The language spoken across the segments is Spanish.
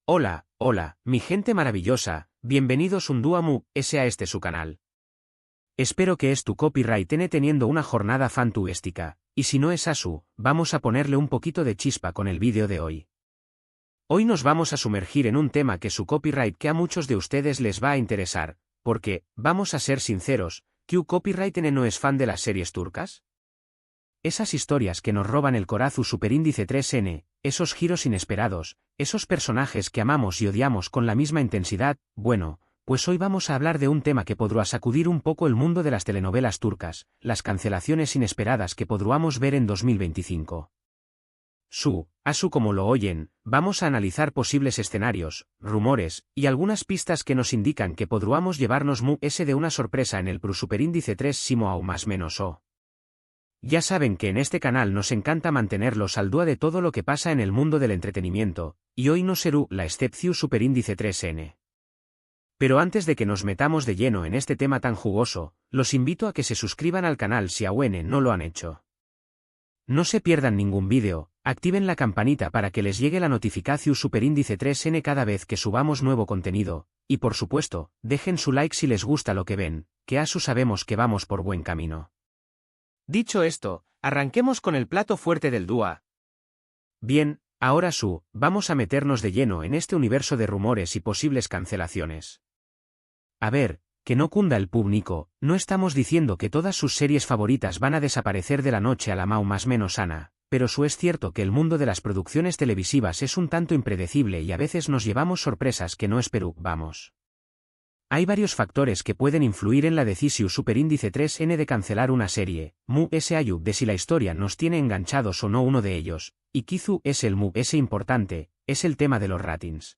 Hola, hola, mi gente maravillosa, bienvenidos un día más a este su canal. Espero que tu copyright teniendo una jornada fantástica, y si no es asu, vamos a ponerle un poquito de chispa con el vídeo de hoy. Hoy nos vamos a sumergir en un tema que su copyright que a muchos de ustedes les va a interesar, porque, vamos a ser sinceros, ¿que copyright no es fan de las series turcas? Esas historias que nos roban el corazón superíndice 3N, esos giros inesperados, esos personajes que amamos y odiamos con la misma intensidad, bueno, pues hoy vamos a hablar de un tema que podrá sacudir un poco el mundo de las telenovelas turcas, las cancelaciones inesperadas que podremos ver en 2025. Asu como lo oyen, vamos a analizar posibles escenarios, rumores, y algunas pistas que nos indican que podremos llevarnos de una sorpresa en el superíndice 3 simo o más menos o. Ya saben que en este canal nos encanta mantenerlos al día de todo lo que pasa en el mundo del entretenimiento, y hoy no será la excepción superíndice 3N. Pero antes de que nos metamos de lleno en este tema tan jugoso, los invito a que se suscriban al canal si aún no lo han hecho. No se pierdan ningún vídeo, activen la campanita para que les llegue la notificación superíndice 3N cada vez que subamos nuevo contenido, y por supuesto, dejen su like si les gusta lo que ven, que asu sabemos que vamos por buen camino. Dicho esto, arranquemos con el plato fuerte del dúa. Bien, ahora vamos a meternos de lleno en este universo de rumores y posibles cancelaciones. A ver, que no cunda el público, no estamos diciendo que todas sus series favoritas van a desaparecer de la noche a la más menos sana, pero es cierto que el mundo de las producciones televisivas es un tanto impredecible y a veces nos llevamos sorpresas que no esperábamos. Hay varios factores que pueden influir en la decisión superíndice 3N de cancelar una serie, de si la historia nos tiene enganchados o no. Uno de ellos, y quizú es el importante, es el tema de los ratings.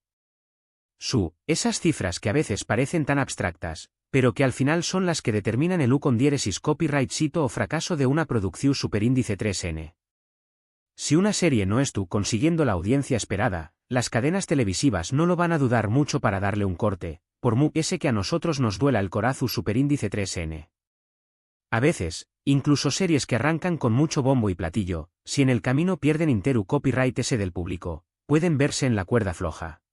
Esas cifras que a veces parecen tan abstractas, pero que al final son las que determinan el con diéresis copyright sito o fracaso de una producción superíndice 3N. Si una serie no consiguiendo la audiencia esperada, las cadenas televisivas no lo van a dudar mucho para darle un corte, por que a nosotros nos duela el corazón superíndice 3N. A veces, incluso series que arrancan con mucho bombo y platillo, si en el camino pierden interu copyright del público, pueden verse en la cuerda floja.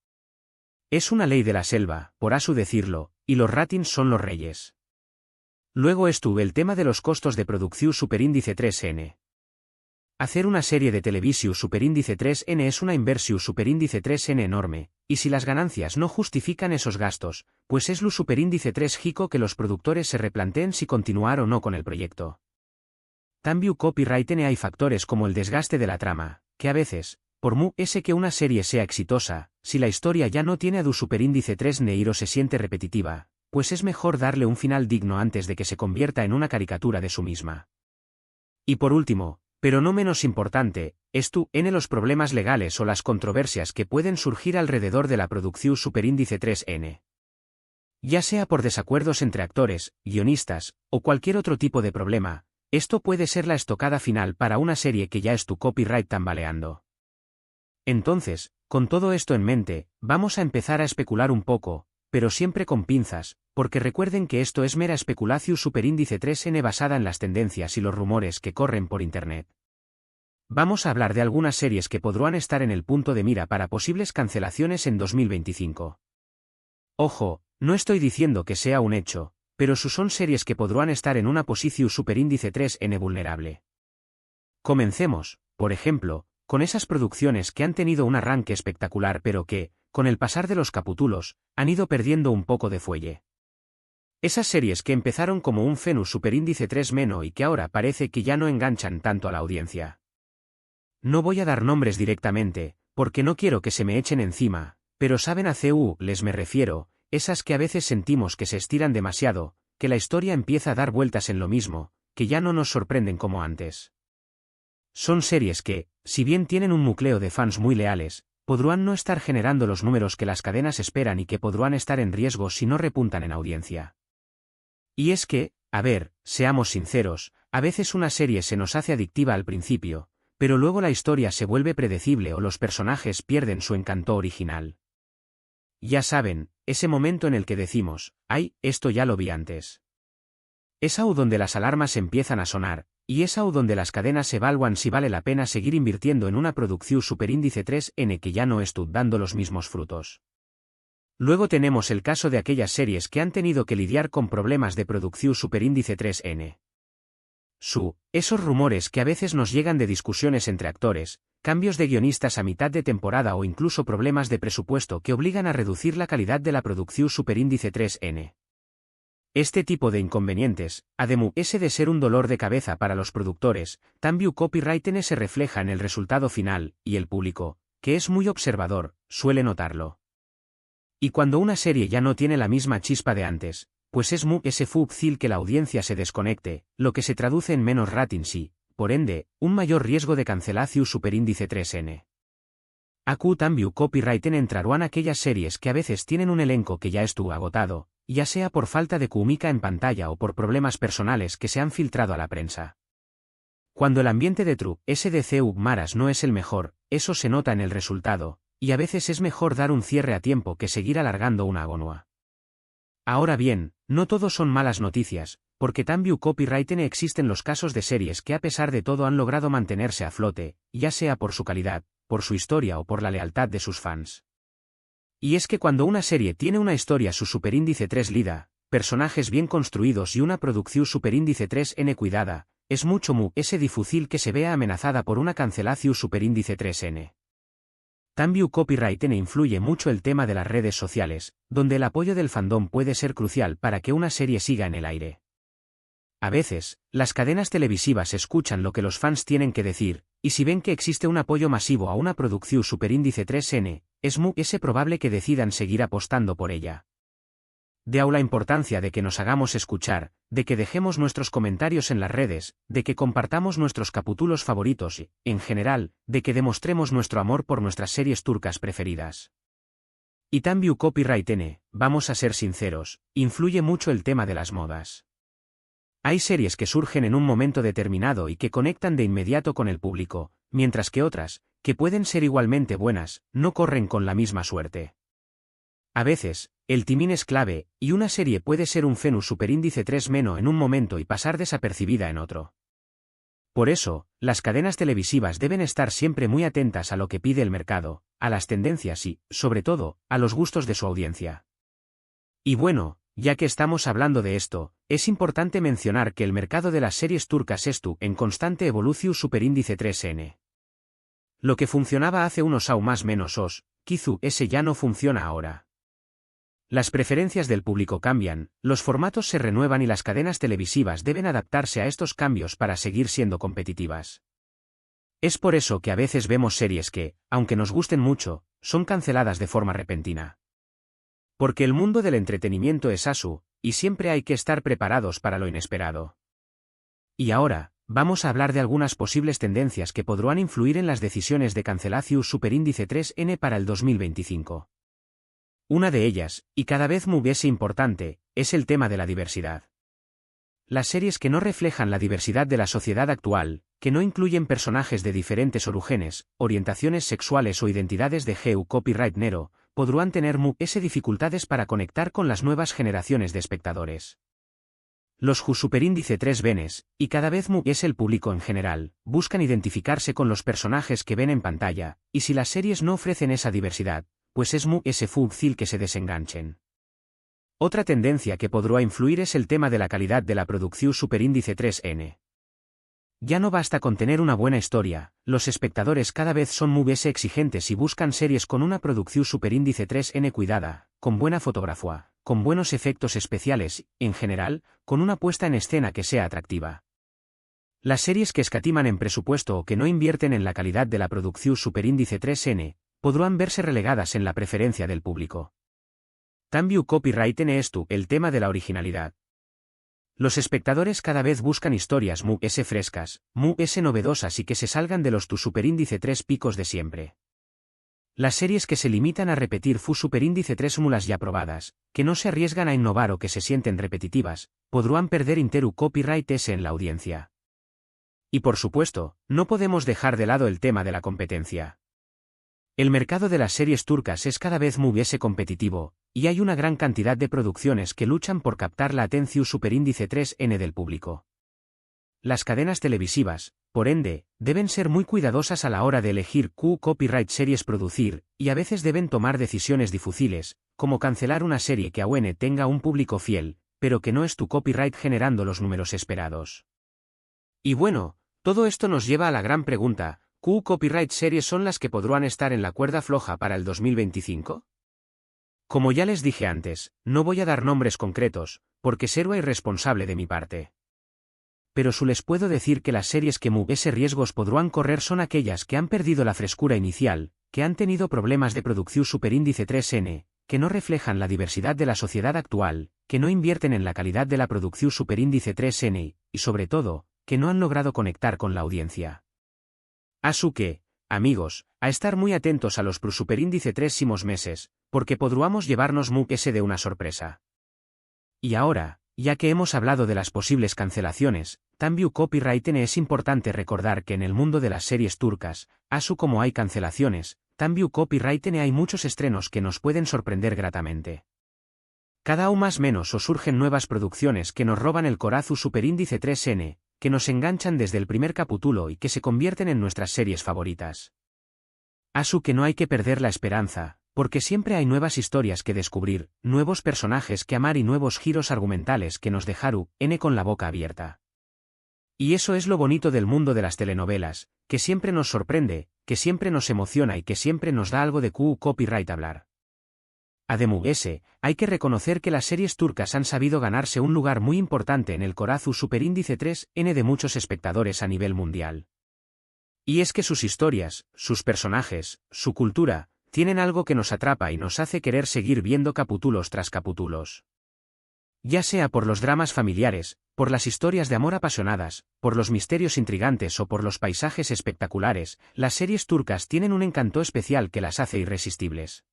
Es una ley de la selva, por asu decirlo, y los ratings son los reyes. Luego el tema de los costos de producción superíndice 3N. Hacer una serie de televisión superíndice 3N es una inversión superíndice 3N enorme, y si las ganancias no justifican esos gastos, pues es lo superíndice 3 jico que los productores se replanteen si continuar o no con el proyecto. También copyright hay factores como el desgaste de la trama, que a veces, por que una serie sea exitosa, si la historia ya no tiene a superíndice 3 neiro se siente repetitiva, pues es mejor darle un final digno antes de que se convierta en una caricatura de su misma. Y por último, pero no menos importante, los problemas legales o las controversias que pueden surgir alrededor de la producción superíndice 3N. Ya sea por desacuerdos entre actores, guionistas, o cualquier otro tipo de problema, esto puede ser la estocada final para una serie que ya es copyright tambaleando. Entonces, con todo esto en mente, vamos a empezar a especular un poco, pero siempre con pinzas, porque recuerden que esto es mera especulación superíndice 3N basada en las tendencias y los rumores que corren por Internet. Vamos a hablar de algunas series que podrán estar en el punto de mira para posibles cancelaciones en 2025. Ojo, no estoy diciendo que sea un hecho, pero son series que podrán estar en una posición superíndice 3N vulnerable. Comencemos, por ejemplo, con esas producciones que han tenido un arranque espectacular pero que, con el pasar de los capítulos, han ido perdiendo un poco de fuelle. Esas series que empezaron como un fenus superíndice 3 meno y que ahora parece que ya no enganchan tanto a la audiencia. No voy a dar nombres directamente, porque no quiero que se me echen encima, pero saben a les me refiero, esas que a veces sentimos que se estiran demasiado, que la historia empieza a dar vueltas en lo mismo, que ya no nos sorprenden como antes. Son series que, si bien tienen un núcleo de fans muy leales, podrán no estar generando los números que las cadenas esperan y que podrán estar en riesgo si no repuntan en audiencia. Y es que, a ver, seamos sinceros, a veces una serie se nos hace adictiva al principio, pero luego la historia se vuelve predecible o los personajes pierden su encanto original. Ya saben, ese momento en el que decimos, ¡ay, esto ya lo vi antes! Es ahí donde las alarmas empiezan a sonar, y es ahí donde las cadenas evalúan si vale la pena seguir invirtiendo en una producción superíndice 3N que ya no está dando los mismos frutos. Luego tenemos el caso de aquellas series que han tenido que lidiar con problemas de producción superíndice 3N. Esos rumores que a veces nos llegan de discusiones entre actores, cambios de guionistas a mitad de temporada o incluso problemas de presupuesto que obligan a reducir la calidad de la producción superíndice 3N. Este tipo de inconvenientes, además de ser un dolor de cabeza para los productores, también copyright se refleja en el resultado final, y el público, que es muy observador, suele notarlo. Y cuando una serie ya no tiene la misma chispa de antes, pues es muy fácil que la audiencia se desconecte, lo que se traduce en menos ratings y, por ende, un mayor riesgo de cancelación superíndice 3N. Aquí también copyright entrarán aquellas series que a veces tienen un elenco que ya estuvo agotado, ya sea por falta de química en pantalla o por problemas personales que se han filtrado a la prensa. Cuando el ambiente de True SDCU Maras no es el mejor, eso se nota en el resultado, y a veces es mejor dar un cierre a tiempo que seguir alargando una agonía. Ahora bien, no todo son malas noticias, porque también copyright existen los casos de series que a pesar de todo han logrado mantenerse a flote, ya sea por su calidad, por su historia o por la lealtad de sus fans. Y es que cuando una serie tiene una historia su superíndice 3 lida, personajes bien construidos y una producción superíndice 3N cuidada, es mucho difícil que se vea amenazada por una cancelación superíndice 3N. También copyright influye mucho el tema de las redes sociales, donde el apoyo del fandom puede ser crucial para que una serie siga en el aire. A veces, las cadenas televisivas escuchan lo que los fans tienen que decir, y si ven que existe un apoyo masivo a una producción superíndice 3N, es muy probable que decidan seguir apostando por ella. De ahí la importancia de que nos hagamos escuchar, de que dejemos nuestros comentarios en las redes, de que compartamos nuestros capítulos favoritos y, en general, de que demostremos nuestro amor por nuestras series turcas preferidas. Y también copyright vamos a ser sinceros, influye mucho el tema de las modas. Hay series que surgen en un momento determinado y que conectan de inmediato con el público, mientras que otras, que pueden ser igualmente buenas, no corren con la misma suerte. A veces, el timing es clave, y una serie puede ser un fenus superíndice 3- en un momento y pasar desapercibida en otro. Por eso, las cadenas televisivas deben estar siempre muy atentas a lo que pide el mercado, a las tendencias y, sobre todo, a los gustos de su audiencia. Y bueno, ya que estamos hablando de esto, es importante mencionar que el mercado de las series turcas en constante evolución superíndice 3N. Lo que funcionaba hace unos años más menos quizá ya no funciona ahora. Las preferencias del público cambian, los formatos se renuevan y las cadenas televisivas deben adaptarse a estos cambios para seguir siendo competitivas. Es por eso que a veces vemos series que, aunque nos gusten mucho, son canceladas de forma repentina. Porque el mundo del entretenimiento es así, y siempre hay que estar preparados para lo inesperado. Y ahora, vamos a hablar de algunas posibles tendencias que podrán influir en las decisiones de cancelación superíndice 3N para el 2025. Una de ellas, y cada vez más importante, es el tema de la diversidad. Las series que no reflejan la diversidad de la sociedad actual, que no incluyen personajes de diferentes orígenes, orientaciones sexuales o identidades de género copyright nero, podrán tener dificultades para conectar con las nuevas generaciones de espectadores. Los superíndice 3 venes, y cada vez más el público en general, buscan identificarse con los personajes que ven en pantalla, y si las series no ofrecen esa diversidad, pues es fácil que se desenganchen. Otra tendencia que podrá influir es el tema de la calidad de la producción superíndice 3N. Ya no basta con tener una buena historia, los espectadores cada vez son más exigentes y buscan series con una producción superíndice 3N cuidada, con buena fotografía, con buenos efectos especiales, en general, con una puesta en escena que sea atractiva. Las series que escatiman en presupuesto o que no invierten en la calidad de la producción superíndice 3N, podrán verse relegadas en la preferencia del público. También copyright el tema de la originalidad. Los espectadores cada vez buscan historias frescas, novedosas y que se salgan de los tu superíndice 3 picos de siempre. Las series que se limitan a repetir superíndice 3 fórmulas ya probadas, que no se arriesgan a innovar o que se sienten repetitivas, podrán perder interu copyright en la audiencia. Y por supuesto, no podemos dejar de lado el tema de la competencia. El mercado de las series turcas es cada vez más competitivo, y hay una gran cantidad de producciones que luchan por captar la atención superíndice 3N del público. las cadenas televisivas, por ende, deben ser muy cuidadosas a la hora de elegir qué copyright series producir, y a veces deben tomar decisiones difíciles, como cancelar una serie que aún tenga un público fiel, pero que no es tu copyright generando los números esperados. Y bueno, todo esto nos lleva a la gran pregunta, ¿qué copyright series son las que podrán estar en la cuerda floja para el 2025? Como ya les dije antes, no voy a dar nombres concretos, porque será irresponsable de mi parte. Pero les puedo decir que las series que ese riesgos podrán correr son aquellas que han perdido la frescura inicial, que han tenido problemas de producción superíndice 3N, que no reflejan la diversidad de la sociedad actual, que no invierten en la calidad de la producción superíndice 3N, y sobre todo, que no han logrado conectar con la audiencia. Así que, amigos, a estar muy atentos a los superíndice 3 meses, porque podríamos llevarnos ese de una sorpresa. Y ahora, ya que hemos hablado de las posibles cancelaciones, también copyright es importante recordar que en el mundo de las series turcas, así como hay cancelaciones, también copyright hay muchos estrenos que nos pueden sorprender gratamente. Cada aún más menos o surgen nuevas producciones que nos roban el corazón superíndice 3N, que nos enganchan desde el primer capítulo y que se convierten en nuestras series favoritas. Así que no hay que perder la esperanza, porque siempre hay nuevas historias que descubrir, nuevos personajes que amar y nuevos giros argumentales que nos dejaron con la boca abierta. Y eso es lo bonito del mundo de las telenovelas, que siempre nos sorprende, que siempre nos emociona y que siempre nos da algo de copyright hablar. Además, hay que reconocer que las series turcas han sabido ganarse un lugar muy importante en el corazón superíndice 3N de muchos espectadores a nivel mundial. Y es que sus historias, sus personajes, su cultura, tienen algo que nos atrapa y nos hace querer seguir viendo capítulos tras capítulos. Ya sea por los dramas familiares, por las historias de amor apasionadas, por los misterios intrigantes o por los paisajes espectaculares, las series turcas tienen un encanto especial que las hace irresistibles.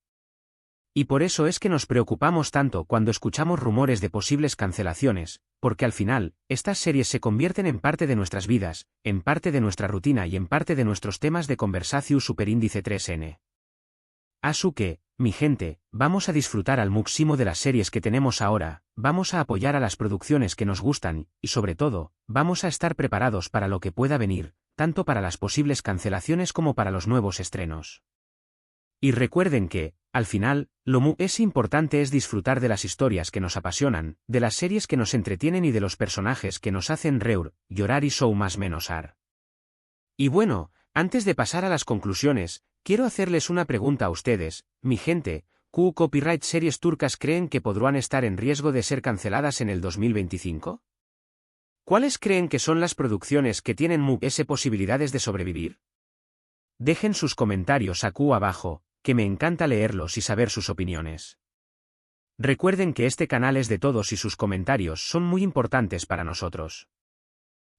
Y por eso es que nos preocupamos tanto cuando escuchamos rumores de posibles cancelaciones, porque al final, estas series se convierten en parte de nuestras vidas, en parte de nuestra rutina y en parte de nuestros temas de conversación superíndice 3N. Así que, mi gente, vamos a disfrutar al máximo de las series que tenemos ahora, vamos a apoyar a las producciones que nos gustan, y sobre todo, vamos a estar preparados para lo que pueda venir, tanto para las posibles cancelaciones como para los nuevos estrenos. Y recuerden que, al final, lo importante es disfrutar de las historias que nos apasionan, de las series que nos entretienen y de los personajes que nos hacen reír, llorar y más menos ar. Y bueno, antes de pasar a las conclusiones, quiero hacerles una pregunta a ustedes, mi gente, ¿qué copyright series turcas creen que podrán estar en riesgo de ser canceladas en el 2025? ¿Cuáles creen que son las producciones que tienen posibilidades de sobrevivir? Dejen sus comentarios aquí abajo, que me encanta leerlos y saber sus opiniones. Recuerden que este canal es de todos y sus comentarios son muy importantes para nosotros.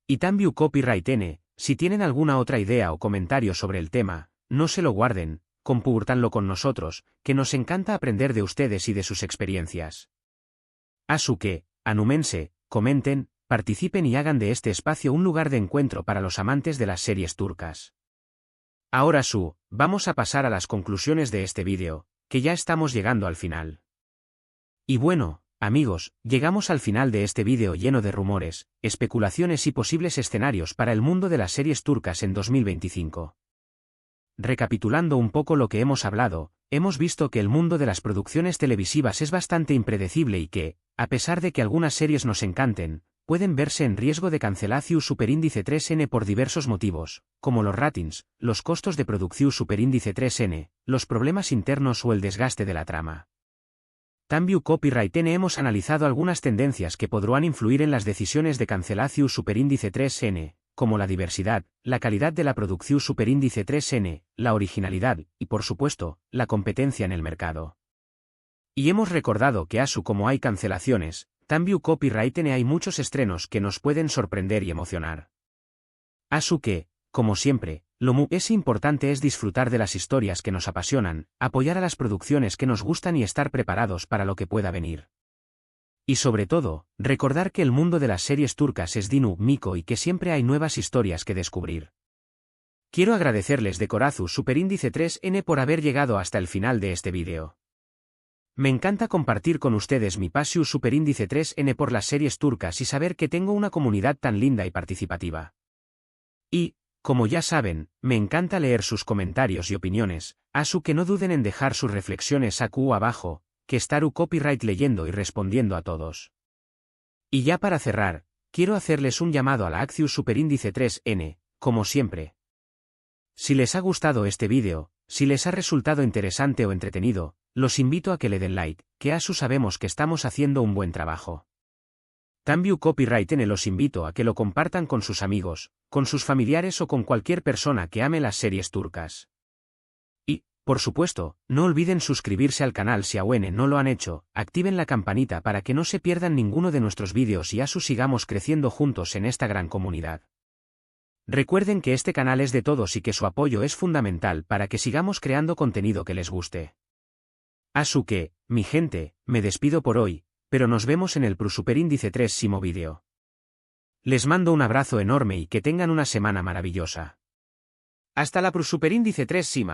Y también copyright si tienen alguna otra idea o comentario sobre el tema, no se lo guarden, compártanlo con nosotros, que nos encanta aprender de ustedes y de sus experiencias. Así que, anúmense, comenten, participen y hagan de este espacio un lugar de encuentro para los amantes de las series turcas. Ahora vamos a pasar a las conclusiones de este vídeo, que ya estamos llegando al final. Y bueno, amigos, llegamos al final de este vídeo lleno de rumores, especulaciones y posibles escenarios para el mundo de las series turcas en 2025. Recapitulando un poco lo que hemos hablado, hemos visto que el mundo de las producciones televisivas es bastante impredecible y que, a pesar de que algunas series nos encanten, pueden verse en riesgo de cancelación superíndice 3N por diversos motivos, como los ratings, los costos de producción superíndice 3N, los problemas internos o el desgaste de la trama. También copyright hemos analizado algunas tendencias que podrán influir en las decisiones de cancelación superíndice 3N, como la diversidad, la calidad de la producción superíndice 3N, la originalidad y, por supuesto, la competencia en el mercado. Y hemos recordado que como hay cancelaciones, también copyright hay muchos estrenos que nos pueden sorprender y emocionar. Así que, como siempre, lo importante es disfrutar de las historias que nos apasionan, apoyar a las producciones que nos gustan y estar preparados para lo que pueda venir. Y sobre todo, recordar que el mundo de las series turcas es dinámico y que siempre hay nuevas historias que descubrir. Quiero agradecerles de corazón superíndice 3N por haber llegado hasta el final de este vídeo. Me encanta compartir con ustedes mi Pasiu Superíndice 3N por las series turcas y saber que tengo una comunidad tan linda y participativa. Y, como ya saben, me encanta leer sus comentarios y opiniones, así que no duden en dejar sus reflexiones aquí abajo, que estaré copyright leyendo y respondiendo a todos. Y ya para cerrar, quiero hacerles un llamado a la acción Superíndice 3N, como siempre. Si les ha gustado este vídeo, si les ha resultado interesante o entretenido, los invito a que le den like, que así sabemos que estamos haciendo un buen trabajo. También Copyright N los invito a que lo compartan con sus amigos, con sus familiares o con cualquier persona que ame las series turcas. Y, por supuesto, no olviden suscribirse al canal si aún no lo han hecho, activen la campanita para que no se pierdan ninguno de nuestros vídeos y así sigamos creciendo juntos en esta gran comunidad. Recuerden que este canal es de todos y que su apoyo es fundamental para que sigamos creando contenido que les guste. Así que, mi gente, me despido por hoy, pero nos vemos en el Superíndice 3 vídeo. Les mando un abrazo enorme y que tengan una semana maravillosa. Hasta la Superíndice 3.